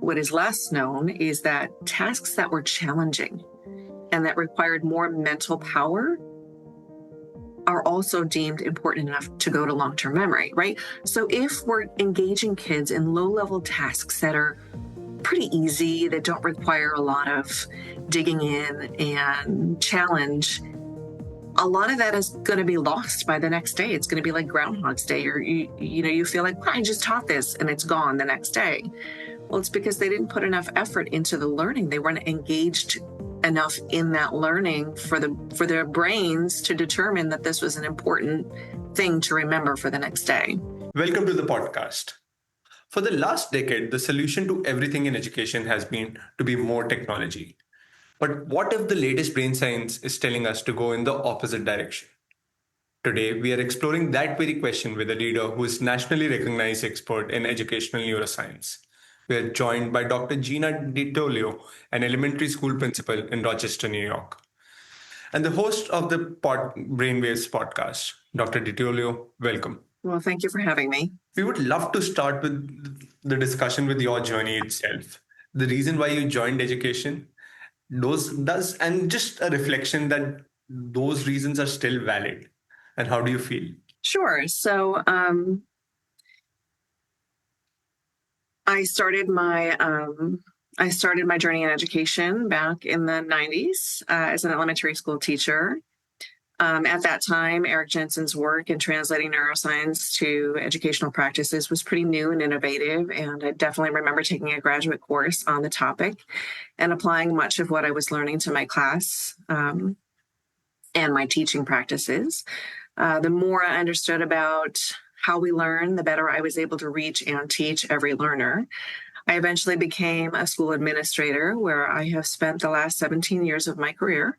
what is less known is that tasks that were challenging and that required more mental power are also deemed important enough to go to long-term memory, right? So if we're engaging kids in low-level tasks that are pretty easy, that don't require a lot of digging in and challenge, a lot of that is going to be lost by the next day. It's going to be like Groundhog's Day, or you feel like, I just taught this and it's gone the next day. Well, it's because they didn't put enough effort into the learning. They weren't engaged enough in that learning for their brains to determine that this was an important thing to remember for the next day. Welcome to the podcast. For the last decade, the solution to everything in education has been to be more technology. But what if the latest brain science is telling us to go in the opposite direction? Today, we are exploring that very question with a leader who is nationally recognized expert in educational neuroscience. We are joined by Dr. Gina Ditullio, an elementary school principal in Rochester, New York, and the host of the Brainwaves Podcast. Dr. Ditullio, welcome. Well, thank you for having me. We would love to start with the discussion with your journey itself, the reason why you joined education, and just a reflection that those reasons are still valid. And how do you feel? Sure. So I started my journey in education back in the 90s as an elementary school teacher. At that time, Eric Jensen's work in translating neuroscience to educational practices was pretty new and innovative, and I definitely remember taking a graduate course on the topic and applying much of what I was learning to my class and my teaching practices. The more I understood about how we learn, the better I was able to reach and teach every learner. I eventually became a school administrator, where I have spent the last 17 years of my career.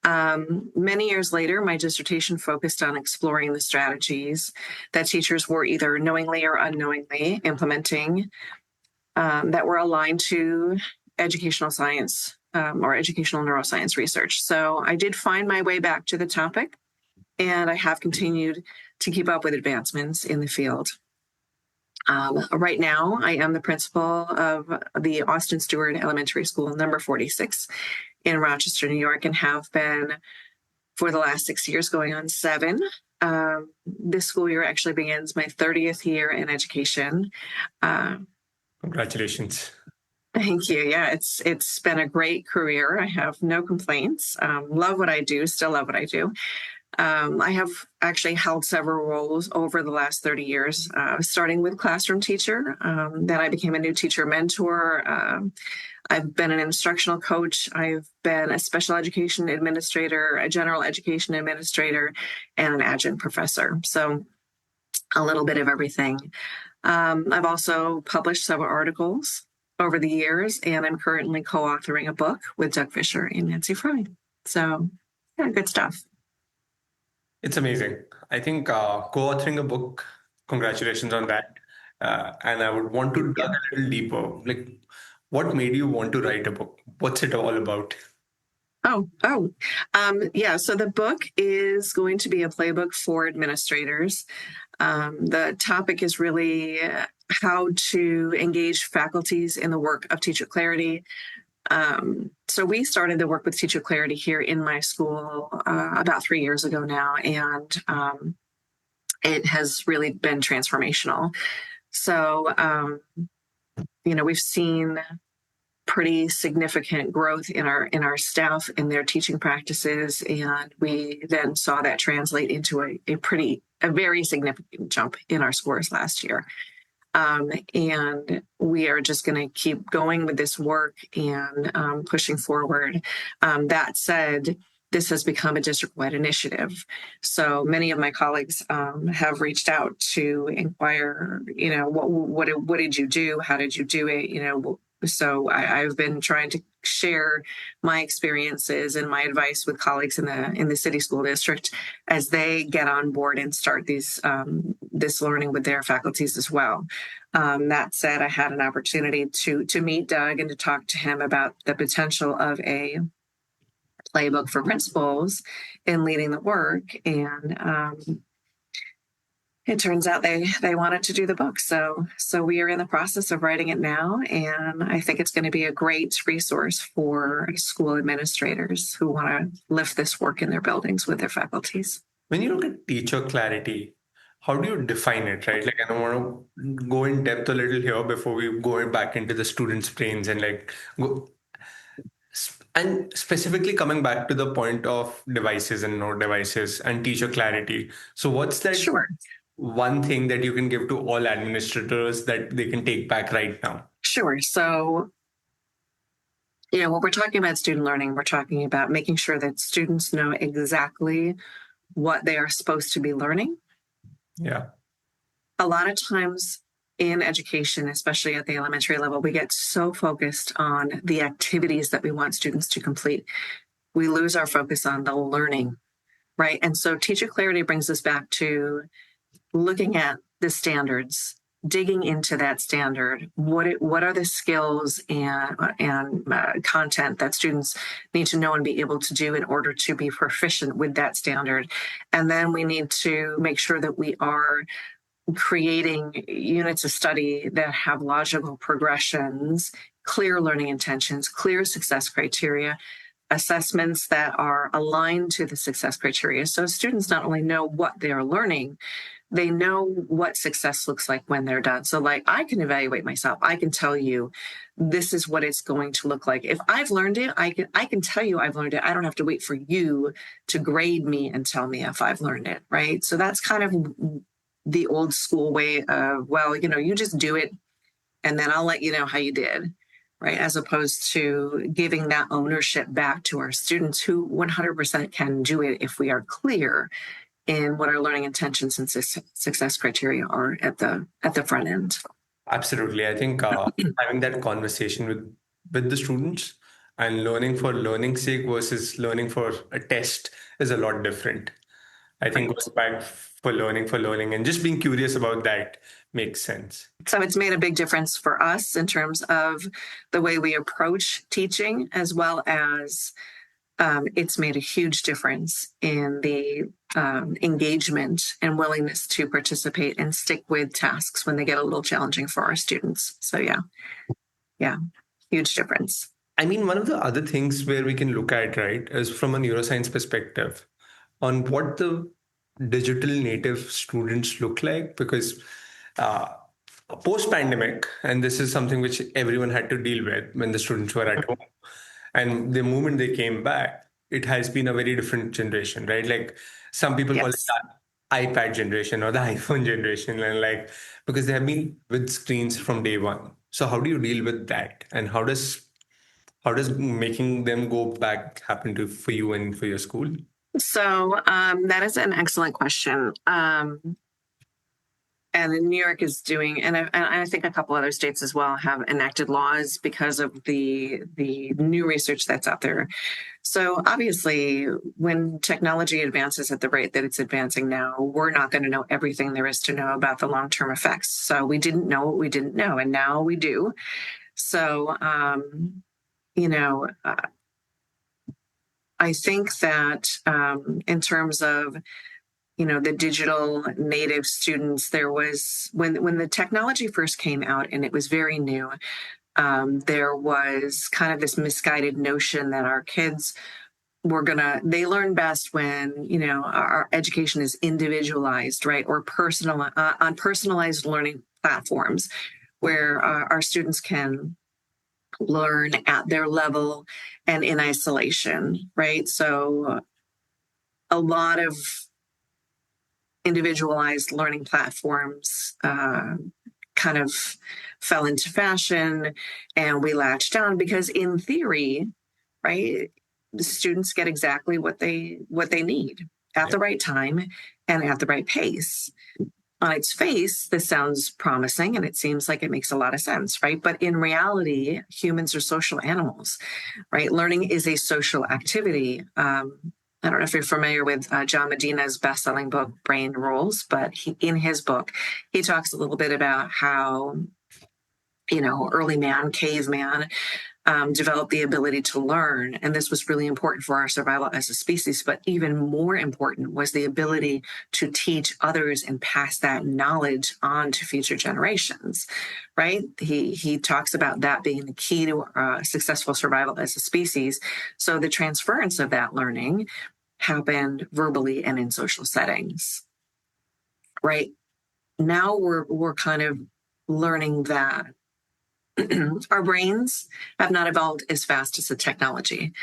Many years later, my dissertation focused on exploring the strategies that teachers were either knowingly or unknowingly implementing that were aligned to educational science or educational neuroscience research. So I did find my way back to the topic, and I have continued to keep up with advancements in the field. Right now, I am the principal of the Austin Stewart Elementary School, number 46, in Rochester, New York, and have been for the last 6 years, going on 7. This school year actually begins my 30th year in education. Congratulations. Thank you. Yeah, it's been a great career. I have no complaints. Love what I do, still love what I do. I have actually held several roles over the last 30 years, starting with classroom teacher. Then I became a new teacher mentor. I've been an instructional coach. I've been a special education administrator, a general education administrator, and an adjunct professor. So a little bit of everything. I've also published several articles over the years, and I'm currently co-authoring a book with Doug Fisher and Nancy Fry. So yeah, good stuff. It's amazing. I think co-authoring a book, congratulations on that. And I would want to dive a little deeper. Like, what made you want to write a book? What's it all about? Yeah. So the book is going to be a playbook for administrators. The topic is really how to engage faculties in the work of teacher clarity. So we started the work with teacher clarity here in my school about 3 years ago now, and it has really been transformational. So, we've seen pretty significant growth in our staff in their teaching practices, and we then saw that translate into a very significant jump in our scores last year. And we are just going to keep going with this work and pushing forward. That said, this has become a district-wide initiative. So many of my colleagues have reached out to inquire, what did you do? How did you do it? So I've been trying to share my experiences and my advice with colleagues in the city school district as they get on board and start this learning with their faculties as well. That said, I had an opportunity to meet Doug and to talk to him about the potential of a playbook for principals in leading the work. And it turns out they wanted to do the book. So we are in the process of writing it now. And I think it's going to be a great resource for school administrators who want to lift this work in their buildings with their faculties. When you look at teacher clarity, how do you define it, right? Like, I don't want to go in depth a little here before we go back into the students' brains and like go. And specifically coming back to the point of devices and no devices and teacher clarity. So, what's that Sure. one thing that you can give to all administrators that they can take back right now? Sure. So, when we're talking about student learning, we're talking about making sure that students know exactly what they are supposed to be learning. Yeah. A lot of times in education, especially at the elementary level, we get so focused on the activities that we want students to complete. We lose our focus on the learning, right? And so teacher clarity brings us back to looking at the standards, digging into that standard. What are the skills and content that students need to know and be able to do in order to be proficient with that standard? And then we need to make sure that we are creating units of study that have logical progressions, clear learning intentions, clear success criteria, assessments that are aligned to the success criteria. So students not only know what they are learning, they know what success looks like when they're done. So like I can evaluate myself. I can tell you this is what it's going to look like. If I've learned it, I can tell you I've learned it. I don't have to wait for you to grade me and tell me if I've learned it, right? So that's kind of the old school way of, well, you just do it and then I'll let you know how you did, right? As opposed to giving that ownership back to our students who 100% can do it if we are clear in what our learning intentions and success criteria are at the front end. Absolutely. I think having that conversation with the students and learning for learning's sake versus learning for a test is a lot different. I think Right. going back for learning and just being curious about that makes sense. So it's made a big difference for us in terms of the way we approach teaching, as well as it's made a huge difference in the engagement and willingness to participate and stick with tasks when they get a little challenging for our students. So yeah, huge difference. I mean, one of the other things where we can look at, right, is from a neuroscience perspective on what the digital native students look like, because uh, post pandemic, and this is something which everyone had to deal with when the students were at home, and the moment they came back, it has been a very different generation, right? Like some people call it Yes. the iPad generation or the iPhone generation, and like because they have been with screens from day one. So how do you deal with that, and how does making them go back happen to for you and for your school? So that is an excellent question. And New York is doing, and I think a couple other states as well have enacted laws because of the new research that's out there. So obviously, when technology advances at the rate that it's advancing now, we're not going to know everything there is to know about the long-term effects. So we didn't know what we didn't know, and now we do. So, I think that in terms of the digital native students, there was when the technology first came out and it was very new, there was kind of this misguided notion that our kids they learn best when our education is individualized, right, or personal on personalized learning platforms where our students can learn at their level and in isolation, right? So a lot of individualized learning platforms kind of fell into fashion, and we latched down because in theory, right, the students get exactly what they need at the right time and at the right pace. On its face, this sounds promising and it seems like it makes a lot of sense, right? But in reality, humans are social animals, right? Learning is a social activity. I don't know if you're familiar with John Medina's best-selling book, Brain Rules, but in his book, he talks a little bit about how early man, caveman, developed the ability to learn. And this was really important for our survival as a species. But even more important was the ability to teach others and pass that knowledge on to future generations, right? He talks about that being the key to successful survival as a species. So the transference of that learning happened verbally and in social settings, right? Now we're kind of learning that our brains have not evolved as fast as the technology.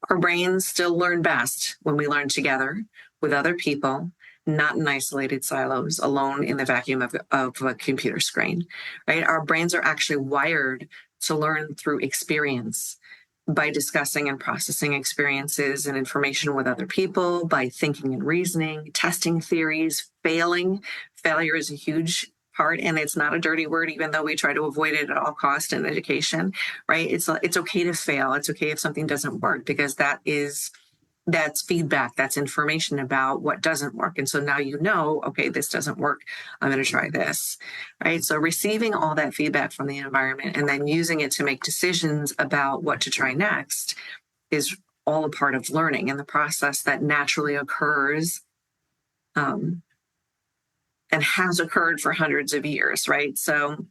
Our brains still learn best when we learn together with other people, not in isolated silos, alone in the vacuum of a computer screen, right? Our brains are actually wired to learn through experience, by discussing and processing experiences and information with other people, by thinking and reasoning, testing theories, failing. Failure is a huge part, and it's not a dirty word, even though we try to avoid it at all costs in education, right? It's okay to fail. It's okay if something doesn't work, because that's feedback, that's information about what doesn't work. And so now okay, this doesn't work. I'm going to try this, right? So receiving all that feedback from the environment and then using it to make decisions about what to try next is all a part of learning, and the process that naturally occurs and has occurred for hundreds of years, right? So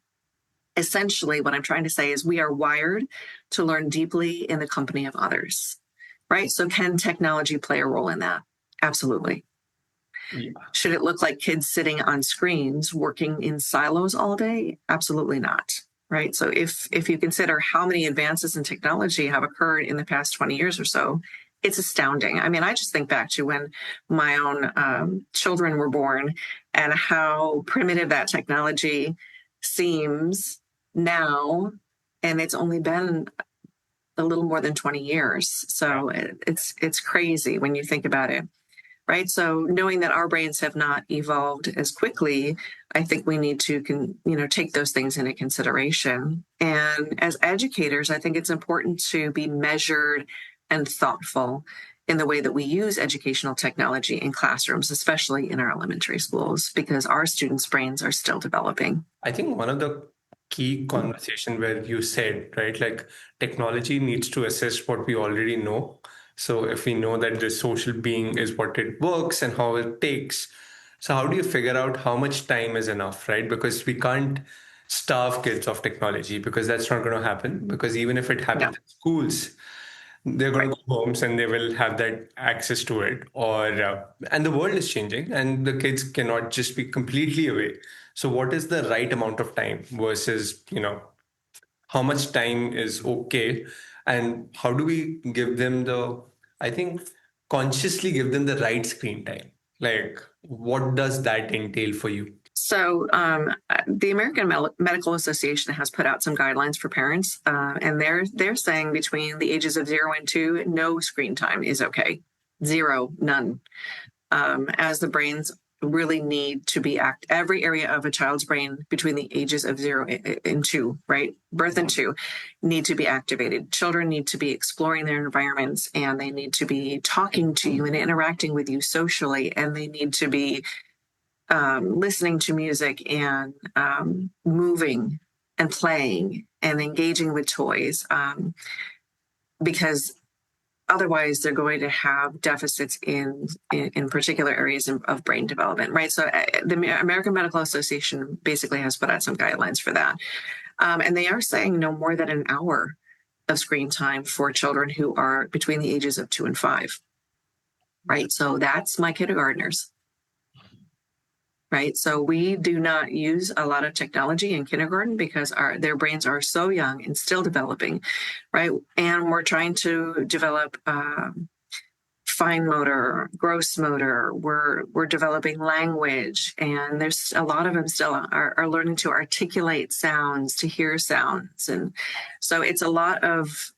essentially what I'm trying to say is we are wired to learn deeply in the company of others, right? So can technology play a role in that? Absolutely. Yeah. Should it look like kids sitting on screens working in silos all day? Absolutely not, right? So if you consider how many advances in technology have occurred in the past 20 years or so, it's astounding. I mean, I just think back to when my own children were born and how primitive that technology seems now, and it's only been a little more than 20 years. So it's crazy when you think about it, right? So knowing that our brains have not evolved as quickly, I think we need to take those things into consideration. And as educators, I think it's important to be measured and thoughtful in the way that we use educational technology in classrooms, especially in our elementary schools, because our students' brains are still developing. I think one of the key conversation where you said, right, like technology needs to assess what we already know. So if we know that the social being is what it works and how it takes, so how do you figure out how much time is enough, right? Because we can't starve kids of technology, because that's not going to happen. Because even if it happens in schools, they're going to go homes and they will have that access to it, and the world is changing and the kids cannot just be completely away. So what is the right amount of time versus how much time is okay, and how do we give them I think consciously give them the right screen time? Like, what does that entail for you? So the American Medical Association has put out some guidelines for parents, and they're saying between the ages of 0 and 2, no screen time is okay. 0, none. As the brains really need to be every area of a child's brain between the ages of 0 and 2, right? Birth and 2 need to be activated. Children need to be exploring their environments, and they need to be talking to you and interacting with you socially, and they need to be listening to music and moving and playing and engaging with toys, because otherwise they're going to have deficits in particular areas of brain development, right? So the American Medical Association basically has put out some guidelines for that. And they are saying no more than an hour of screen time for children who are between the ages of 2 and 5, right? So that's my kindergartners. Right. So we do not use a lot of technology in kindergarten because their brains are so young and still developing. Right. And we're trying to develop fine motor, gross motor. We're developing language, and there's a lot of them still are learning to articulate sounds, to hear sounds. And so it's a lot of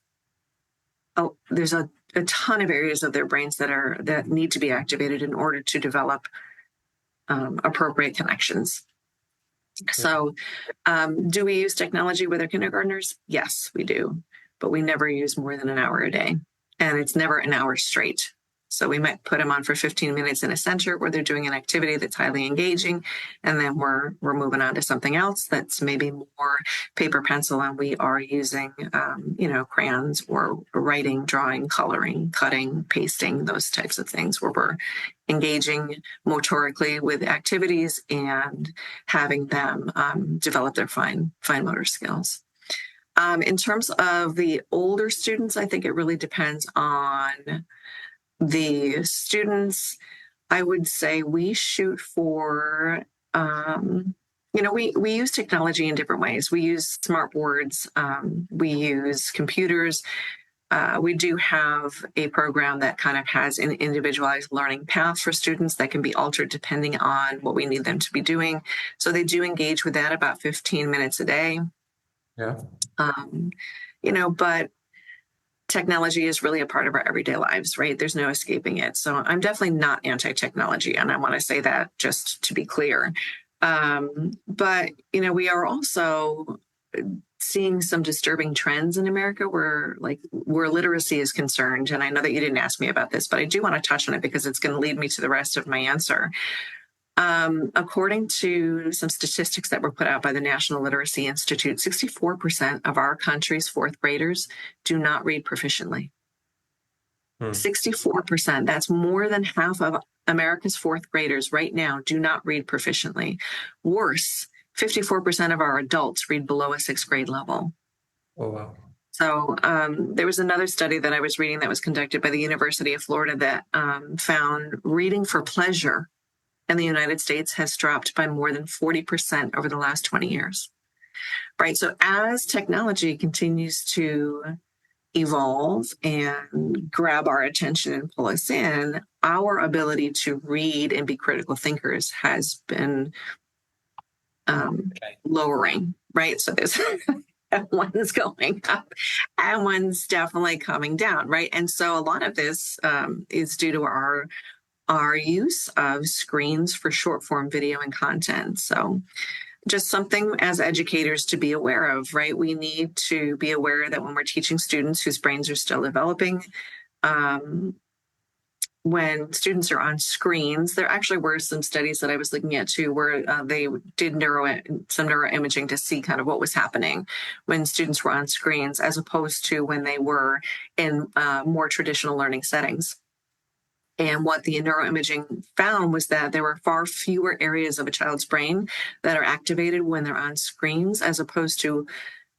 there's a ton of areas of their brains that need to be activated in order to develop appropriate connections. So do we use technology with our kindergartners? Yes, we do. But we never use more than an hour a day. And it's never an hour straight. So we might put them on for 15 minutes in a center where they're doing an activity that's highly engaging, and then we're moving on to something else that's maybe more paper pencil, and we are using crayons or writing, drawing, coloring, cutting, pasting, those types of things where we're engaging motorically with activities and having them develop their fine motor skills. In terms of the older students, I think it really depends on the students. I would say we shoot for, we use technology in different ways. We use smart boards, we use computers. We do have a program that kind of has an individualized learning path for students that can be altered depending on what we need them to be doing. So they do engage with that about 15 minutes a day. Yeah. But technology is really a part of our everyday lives, right? There's no escaping it. So I'm definitely not anti-technology. And I want to say that just to be clear. But, we are also seeing some disturbing trends in America where literacy is concerned. And I know that you didn't ask me about this, but I do want to touch on it because it's going to lead me to the rest of my answer. According to some statistics that were put out by the National Literacy Institute, 64% of our country's fourth graders do not read proficiently. 64%. That's more than half of America's fourth graders right now do not read proficiently. Worse, 54% of our adults read below a sixth grade level. Oh, wow. So there was another study that I was reading that was conducted by the University of Florida that found reading for pleasure in the United States has dropped by more than 40% over the last 20 years, right? So as technology continues to evolve and grab our attention and pull us in, our ability to read and be critical thinkers has been lowering, right? So there's one's going up and one's definitely coming down, right? And so a lot of this is due to our use of screens for short form video and content. So just something as educators to be aware of, right? We need to be aware that when we're teaching students whose brains are still developing, when students are on screens, there actually were some studies that I was looking at too, where they did some neuroimaging to see kind of what was happening when students were on screens, as opposed to when they were in more traditional learning settings. And what the neuroimaging found was that there were far fewer areas of a child's brain that are activated when they're on screens, as opposed to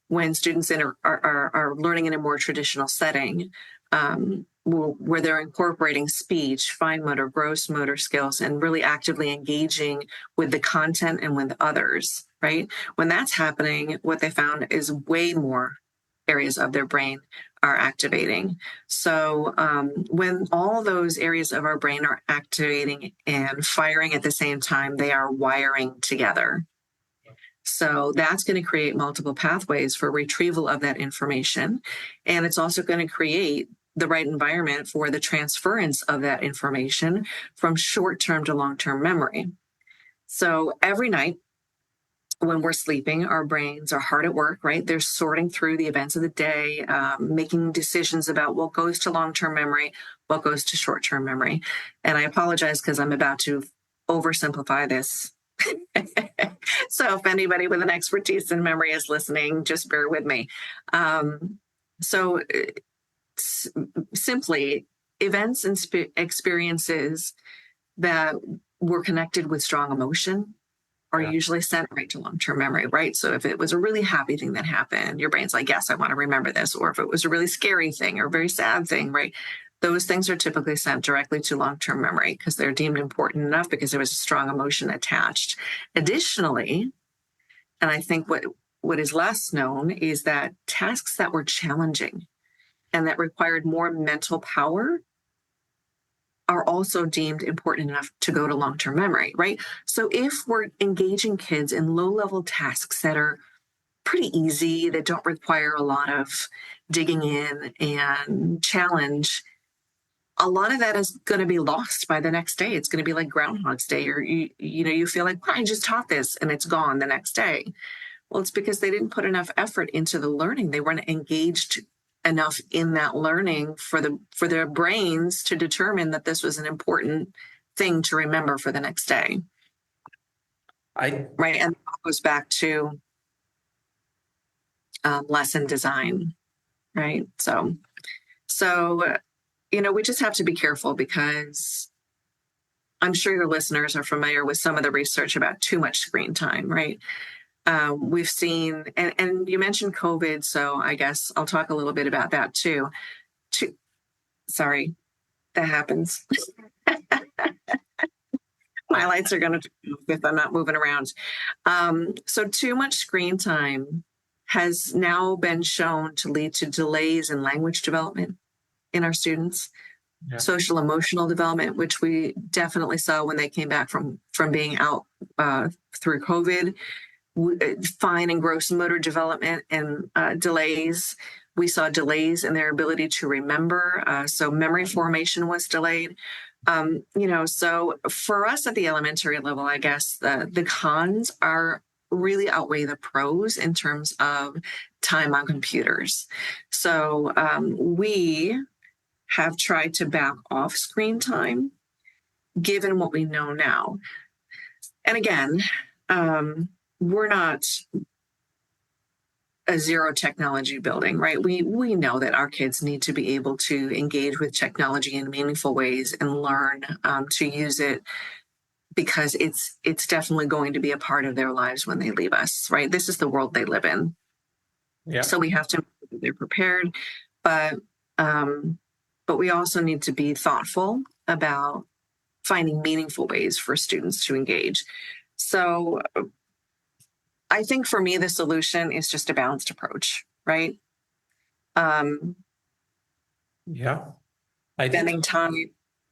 when students are learning in a more traditional setting, where they're incorporating speech, fine motor, gross motor skills, and really actively engaging with the content and with others, right? When that's happening, what they found is way more areas of their brain are activating. So when all those areas of our brain are activating and firing at the same time, they are wiring together. So that's going to create multiple pathways for retrieval of that information. And it's also going to create the right environment for the transference of that information from short-term to long-term memory. So every night, when we're sleeping, our brains are hard at work, right? They're sorting through the events of the day, making decisions about what goes to long-term memory, what goes to short-term memory. And I apologize because I'm about to oversimplify this. So if anybody with an expertise in memory is listening, just bear with me. Simply, events and experiences that were connected with strong emotion are usually sent right to long-term memory, right? So if it was a really happy thing that happened, your brain's like, yes, I want to remember this. Or if it was a really scary thing or a very sad thing, right? Those things are typically sent directly to long-term memory because they're deemed important enough because there was a strong emotion attached. Additionally, and I think what is less known is that tasks that were challenging and that required more mental power are also deemed important enough to go to long-term memory, right? So if we're engaging kids in low-level tasks that are pretty easy, that don't require a lot of digging in and challenge, a lot of that is going to be lost by the next day. It's going to be like Groundhog's Day, or you feel like, well, I just taught this and it's gone the next day. Well, it's because they didn't put enough effort into the learning. They weren't engaged enough in that learning for their brains to determine that this was an important thing to remember for the next day. Right. And that goes back to lesson design. Right. So, we just have to be careful, because I'm sure your listeners are familiar with some of the research about too much screen time, right? We've seen, and you mentioned COVID, so I guess I'll talk a little bit about that too. Sorry, that happens. My lights are going to if I'm not moving around. So too much screen time has now been shown to lead to delays in language development in our students, social emotional development, which we definitely saw when they came back from being out through COVID. Fine and gross motor development and delays. We saw delays in their ability to remember. So memory formation was delayed. So for us at the elementary level, I guess the cons are really outweigh the pros in terms of time on computers. So we have tried to back off screen time, given what we know now. And again, we're not a zero technology building, right? We know that our kids need to be able to engage with technology in meaningful ways and learn to use it, because it's definitely going to be a part of their lives when they leave us, right? This is the world they live in. Yeah. So we have to make sure that they're prepared, but we also need to be thoughtful about finding meaningful ways for students to engage. So I think for me, the solution is just a balanced approach, right? Spending time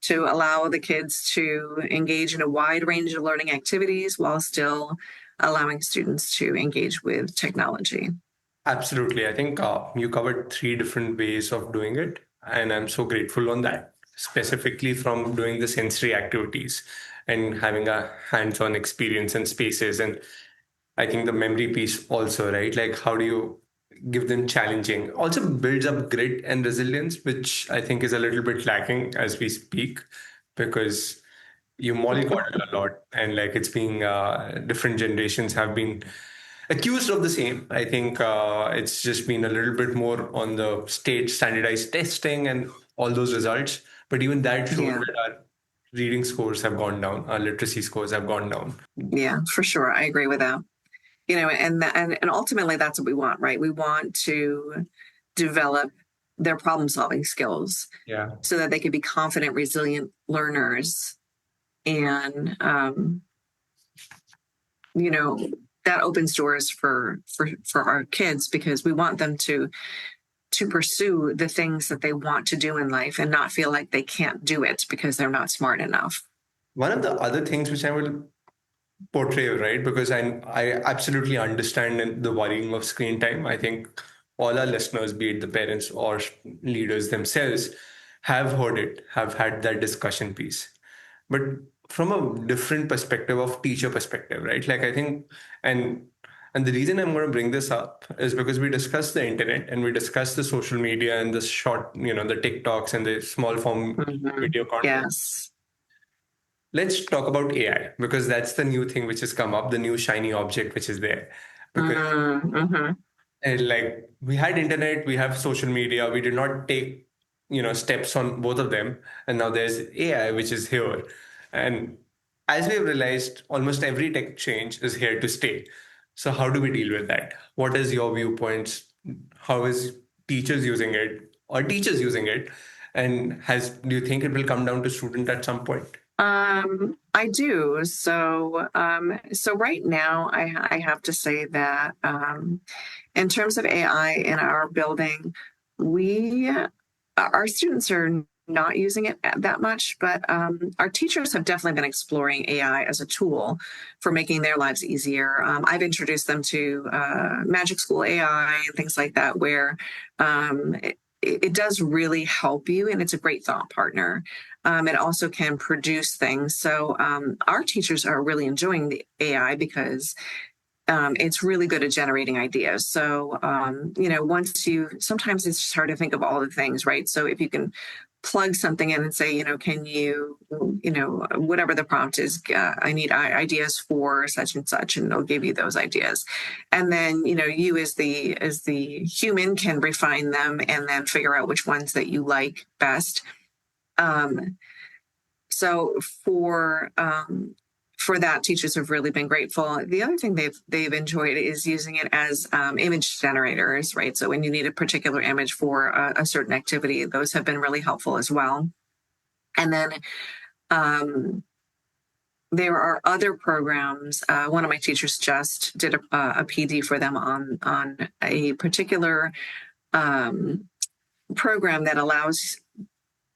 to allow the kids to engage in a wide range of learning activities while still allowing students to engage with technology. Absolutely. I think you covered 3 different ways of doing it, and I'm so grateful on that, specifically from doing the sensory activities and having a hands-on experience in spaces. And I think the memory piece also, right? Like, how do you give them challenging? Also builds up grit and resilience, which I think is a little bit lacking as we speak, because you mollycoddle a lot, and like it's being different generations have been accused of the same. I think it's just been a little bit more on the state standardized testing and all those results. But even that showed that our reading scores have gone down, our literacy scores have gone down. Yeah, for sure. I agree with that. And ultimately that's what we want, right? We want to develop their problem solving skills so that they can be confident, resilient learners. And, that opens doors for our kids, because we want them to pursue the things that they want to do in life and not feel like they can't do it because they're not smart enough. One of the other things which I will portray, right? Because I absolutely understand the worrying of screen time. I think all our listeners, be it the parents or leaders themselves, have heard it, have had that discussion piece. But from a different perspective, of teacher perspective, right? Like I think, and the reason I'm going to bring this up is because we discussed the internet and we discussed the social media and the short, the TikToks and the small form video content. Yes. Let's talk about AI, because that's the new thing which has come up, the new shiny object which is there. Because and like we had internet, we have social media, we did not take steps on both of them, and now there's AI which is here. And as we have realized, almost every tech change is here to stay. So how do we deal with that? What is your viewpoints? How is teachers using it, or teachers using it? And do you think it will come down to student at some point? I do. So right now I have to say that, in terms of AI in our building, our students are not using it that much, but our teachers have definitely been exploring AI as a tool for making their lives easier. I've introduced them to Magic School AI and things like that, where it does really help you, and it's a great thought partner. It also can produce things. So our teachers are really enjoying the AI because it's really good at generating ideas. So, sometimes it's just hard to think of all the things, right? So if you can plug something in and say, can you, whatever the prompt is, I need ideas for such and such, and they'll give you those ideas. And then, you as the human can refine them and then figure out which ones that you like best. So for that, teachers have really been grateful. The other thing they've enjoyed is using it as image generators, right? So when you need a particular image for a certain activity, those have been really helpful as well. And then there are other programs. One of my teachers just did a PD for them on a particular program that allows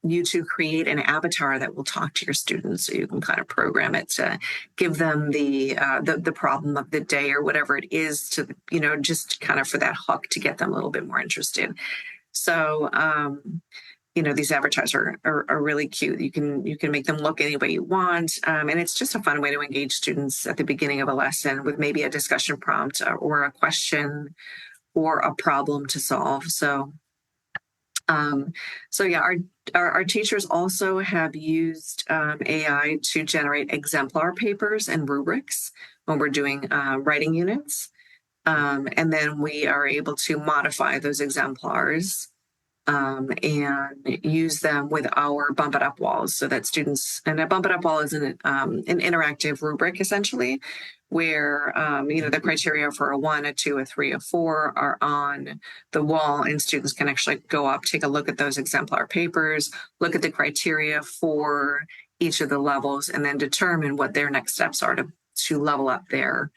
you to create an avatar that will talk to your students. So you can kind of program it to give them the problem of the day or whatever it is to, just kind of for that hook to get them a little bit more interested. So, these avatars are really cute. You can make them look any way you want. And it's just a fun way to engage students at the beginning of a lesson with maybe a discussion prompt or a question or a problem to solve. So our teachers also have used AI to generate exemplar papers and rubrics when we're doing writing units. And then we are able to modify those exemplars and use them with our Bump It Up walls so that students, and a Bump It Up wall is an interactive rubric essentially, where, the criteria for a 1, a 2, a 3, a 4 are on the wall, and students can actually go up, take a look at those exemplar papers, look at the criteria for each of the levels, and then determine what their next steps are to level up their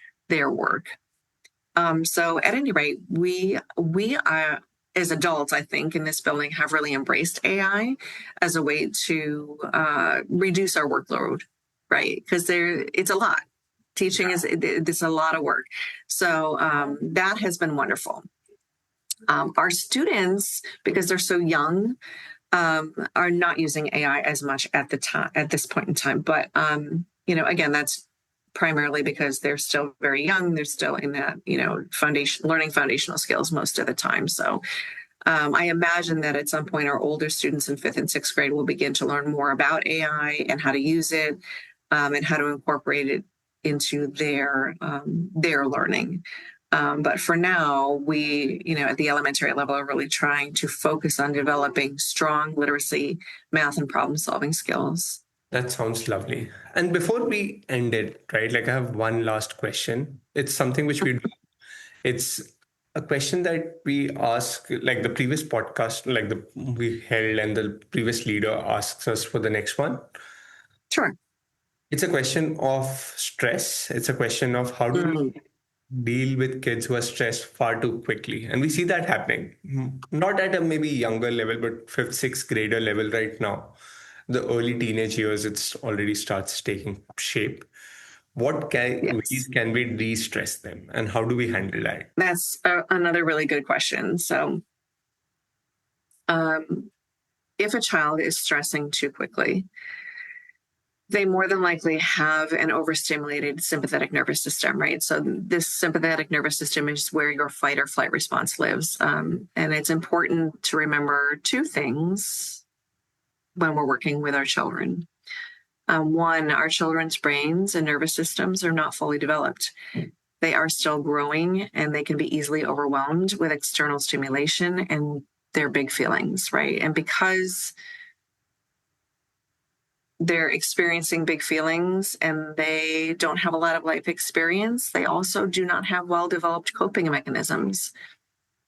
work. So at any rate, we as adults, I think, in this building have really embraced AI as a way to reduce our workload, right? Because it's a lot. Teaching it's a lot of work. So that has been wonderful. Our students, because they're so young, are not using AI as much at this point in time. But again, that's primarily because they're still very young. They're still in that, learning foundational skills most of the time. So I imagine that at some point our older students in 5th and 6th grade will begin to learn more about AI and how to use it and how to incorporate it into their learning. But for now, we, at the elementary level are really trying to focus on developing strong literacy, math, and problem-solving skills. That sounds lovely. And before we end it, right, like I have one last question. It's something which we do. It's a question that we ask, like the previous podcast, we held, and the previous leader asks us for the next one. Sure. It's a question of stress. It's a question of how do we deal with kids who are stressed far too quickly. And we see that happening, not at a maybe younger level, but 5th, 6th grader level right now. The early teenage years, it's already starts taking shape. What ways can we de-stress them, and how do we handle that? That's another really good question. So if a child is stressing too quickly, they more than likely have an overstimulated sympathetic nervous system, right? So this sympathetic nervous system is where your fight or flight response lives. And it's important to remember 2 things when we're working with our children. One, our children's brains and nervous systems are not fully developed. They are still growing, and they can be easily overwhelmed with external stimulation and their big feelings, right? And because they're experiencing big feelings and they don't have a lot of life experience, they also do not have well-developed coping mechanisms.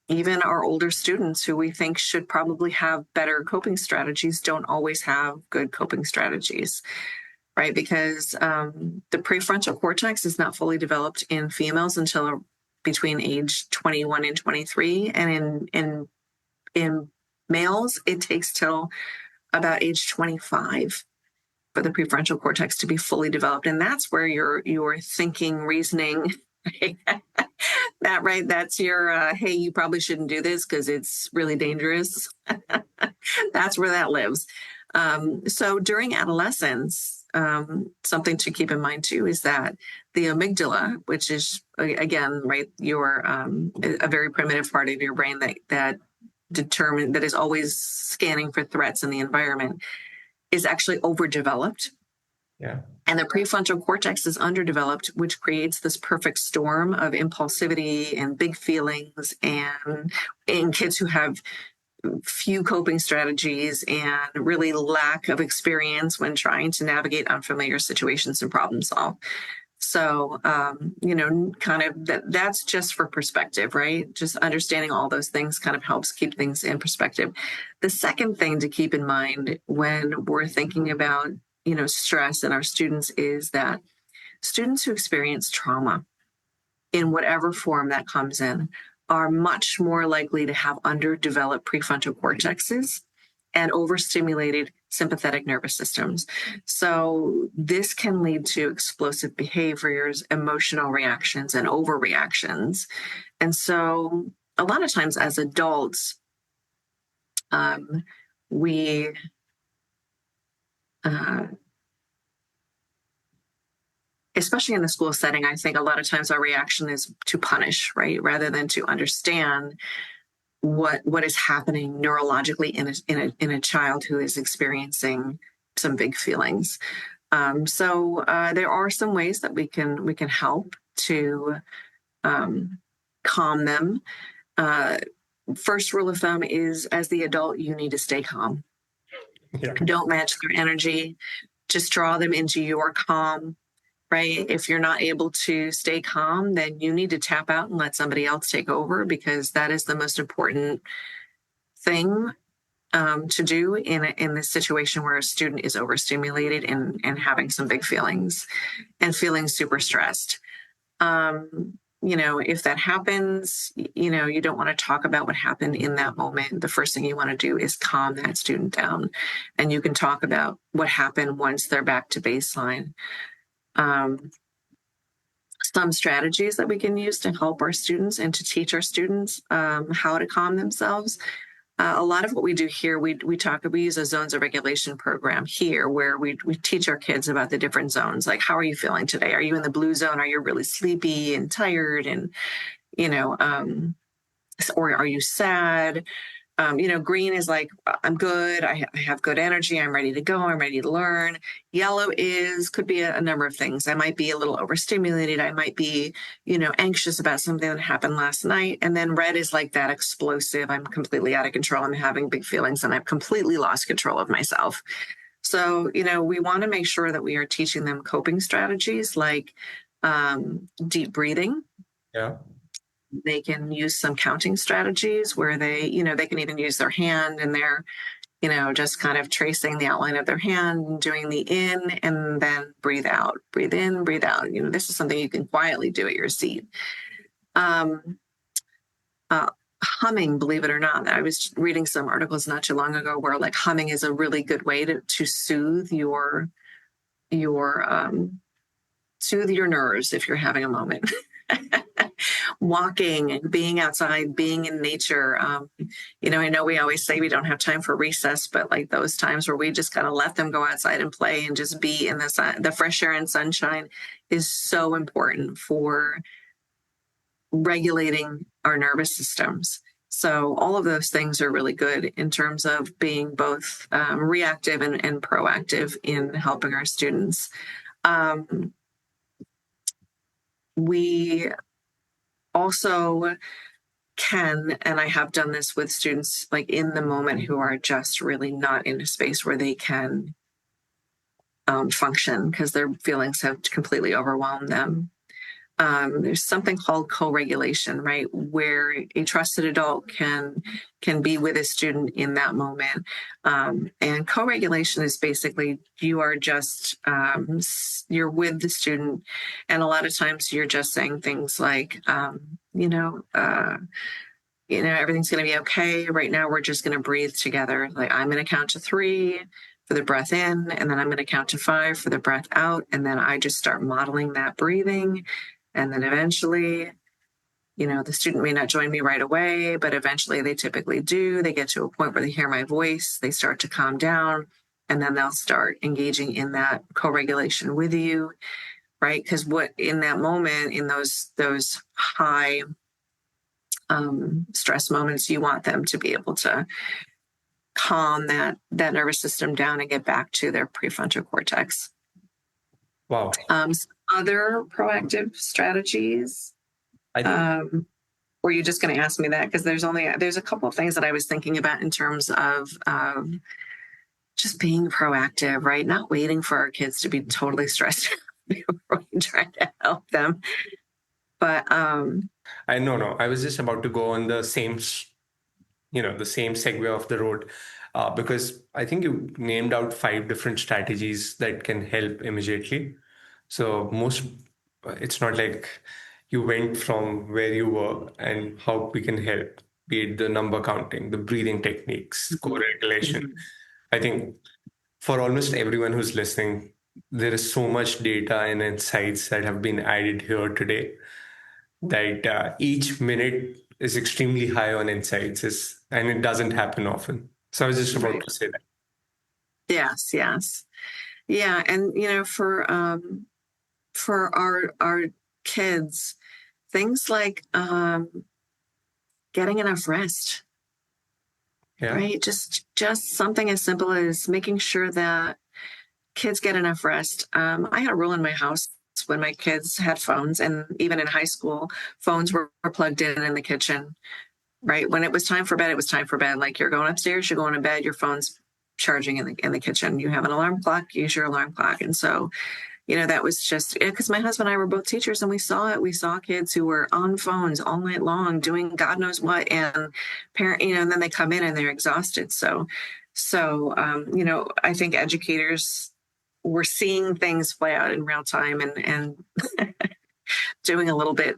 Even our older students who we think should probably have better coping strategies don't always have good coping strategies, right? Because the prefrontal cortex is not fully developed in females until between age 21 and 23. And in males, it takes till about age 25 for the prefrontal cortex to be fully developed. And that's where your thinking, reasoning, that's your, hey, you probably shouldn't do this because it's really dangerous. That's where that lives. So during adolescence, something to keep in mind too is that the amygdala, which is again, right, your a very primitive part of your brain that is always scanning for threats in the environment is actually overdeveloped. Yeah. And the prefrontal cortex is underdeveloped, which creates this perfect storm of impulsivity and big feelings, and in kids who have few coping strategies and really lack of experience when trying to navigate unfamiliar situations and problem solve. So, kind of that's just for perspective, right? Just understanding all those things kind of helps keep things in perspective. The second thing to keep in mind when we're thinking about, stress in our students is that students who experience trauma in whatever form that comes in are much more likely to have underdeveloped prefrontal cortexes and overstimulated sympathetic nervous systems. So this can lead to explosive behaviors, emotional reactions, and overreactions. And so a lot of times as adults, we especially in the school setting, I think a lot of times our reaction is to punish, right? Rather than to understand what is happening neurologically in a child who is experiencing some big feelings. So there are some ways that we can help to calm them. First rule of thumb is, as the adult, you need to stay calm. Yeah. Don't match their energy. Just draw them into your calm. Right? If you're not able to stay calm, then you need to tap out and let somebody else take over, because that is the most important thing to do in this situation where a student is overstimulated and having some big feelings and feeling super stressed. If that happens, you don't want to talk about what happened in that moment. The first thing you want to do is calm that student down, and you can talk about what happened once they're back to baseline. Some strategies that we can use to help our students and to teach our students how to calm themselves. A lot of what we do here, we use a zones of regulation program here where we teach our kids about the different zones. Like, how are you feeling today? Are you in the blue zone? Are you really sleepy and tired? And, or are you sad? Green is like, I'm good. I have good energy. I'm ready to go. I'm ready to learn. Yellow could be a number of things. I might be a little overstimulated. I might be, anxious about something that happened last night. And then red is like that explosive. I'm completely out of control. I'm having big feelings and I've completely lost control of myself. So, we want to make sure that we are teaching them coping strategies like deep breathing. Yeah. They can use some counting strategies where they can even use their hand and they're, just kind of tracing the outline of their hand, doing the in and then breathe out, breathe in, breathe out. This is something you can quietly do at your seat. Humming, believe it or not, I was reading some articles not too long ago where like humming is a really good way to soothe your nerves if you're having a moment. Walking and being outside, being in nature. I know we always say we don't have time for recess, but like those times where we just gotta let them go outside and play and just be in the sun, the fresh air and sunshine is so important for regulating our nervous systems. So all of those things are really good in terms of being both reactive and proactive in helping our students. We also can, and I have done this with students like in the moment who are just really not in a space where they can function because their feelings have completely overwhelmed them. There's something called co-regulation, right, where a trusted adult can be with a student in that moment. And co-regulation is basically you are just you're with the student, and a lot of times you're just saying things like, everything's going to be okay. Right now, we're just going to breathe together. Like, I'm going to count to 3 for the breath in, and then I'm going to count to 5 for the breath out. And then I just start modeling that breathing. And then eventually, the student may not join me right away, but eventually they typically do. They get to a point where they hear my voice, they start to calm down, and then they'll start engaging in that co-regulation with you. right? Because what in that moment, in those high stress moments, you want them to be able to calm that nervous system down and get back to their prefrontal cortex. Wow. Some other proactive strategies. Were you just going to ask me that? Because there's a couple of things that I was thinking about in terms of just being proactive, right? Not waiting for our kids to be totally stressed before we try to help them. But I no. I was just about to go on the same, the same segue of the road, because I think you named out 5 different strategies that can help immediately. So it's not like you went from where you were and how we can help, be it the number counting, the breathing techniques, co-regulation. I think for almost everyone who's listening, there is so much data and insights that have been added here today that each minute is extremely high on insights, and it doesn't happen often. So I was just about to say that. Yes. Yeah. And, for our kids, things like getting enough rest, right? Just something as simple as making sure that kids get enough rest. I had a rule in my house when my kids had phones, and even in high school, phones were plugged in the kitchen, right? When it was time for bed, it was time for bed. Like, you're going upstairs, you're going to bed, your phone's charging in the kitchen. You have an alarm clock, use your alarm clock. And so, that was just because my husband and I were both teachers, and we saw it. We saw kids who were on phones all night long doing God knows what, and and then they come in and they're exhausted. So, I think educators were seeing things play out in real time and doing a little bit,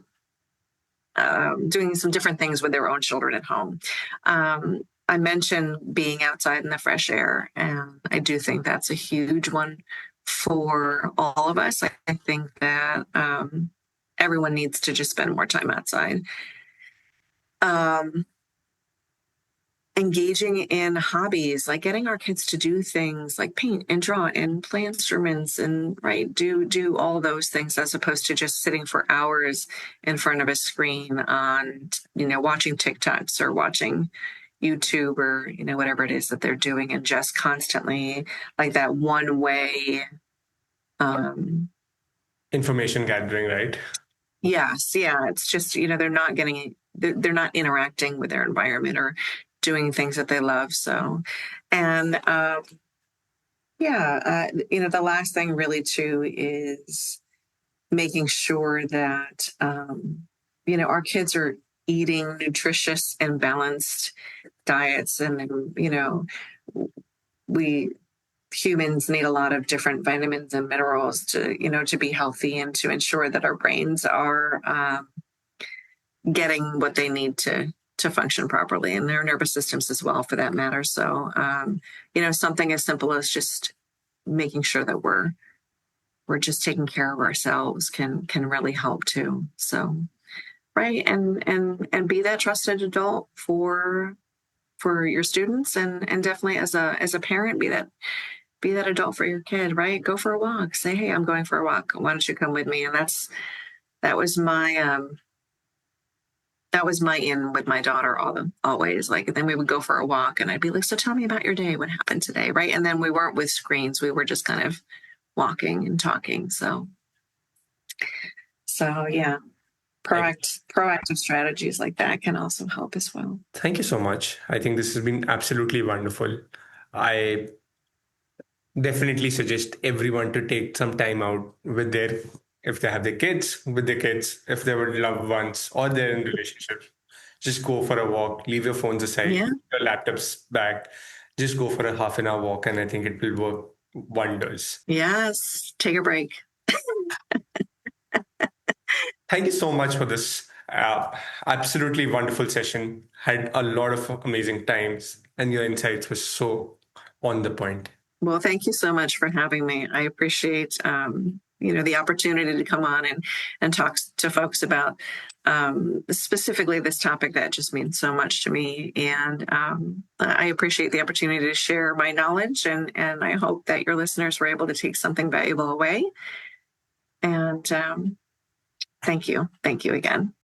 doing some different things with their own children at home. I mentioned being outside in the fresh air, and I do think that's a huge one for all of us. I think that everyone needs to just spend more time outside. Engaging in hobbies, like getting our kids to do things like paint and draw and play instruments and do all those things, as opposed to just sitting for hours in front of a screen on, watching TikToks or watching YouTube or, whatever it is that they're doing, and just constantly like that one way Information gathering, right? Yes. Yeah. It's just, they're not interacting with their environment or doing things that they love. So, and the last thing really too is making sure that, our kids are eating nutritious and balanced diets. And, we humans need a lot of different vitamins and minerals to be healthy and to ensure that our brains are getting what they need to function properly, and their nervous systems as well, for that matter. So, something as simple as just making sure that we're just taking care of ourselves can really help too. So, right. And be that trusted adult for your students, and definitely as a parent, be that adult for your kid, right? Go for a walk. Say, hey, I'm going for a walk. Why don't you come with me? And that was my in with my daughter always. Like, then we would go for a walk, and I'd be like, so tell me about your day. What happened today? Right. And then we weren't with screens. We were just kind of walking and talking. So yeah, proactive strategies like that can also help as well. Thank you so much. I think this has been absolutely wonderful. I definitely suggest everyone to take some time out if they have their kids, with their kids, if they were loved ones or they're in relationships. Just go for a walk, leave your phones aside, Yeah. your laptops back, just go for a half an hour walk, and I think it will work wonders. Yes. Take a break. Thank you so much for this absolutely wonderful session. Had a lot of amazing times, and your insights were so on the point. Well, thank you so much for having me. I appreciate, the opportunity to come on and talk to folks about specifically this topic that just means so much to me. And I appreciate the opportunity to share my knowledge, and I hope that your listeners were able to take something valuable away. And thank you again.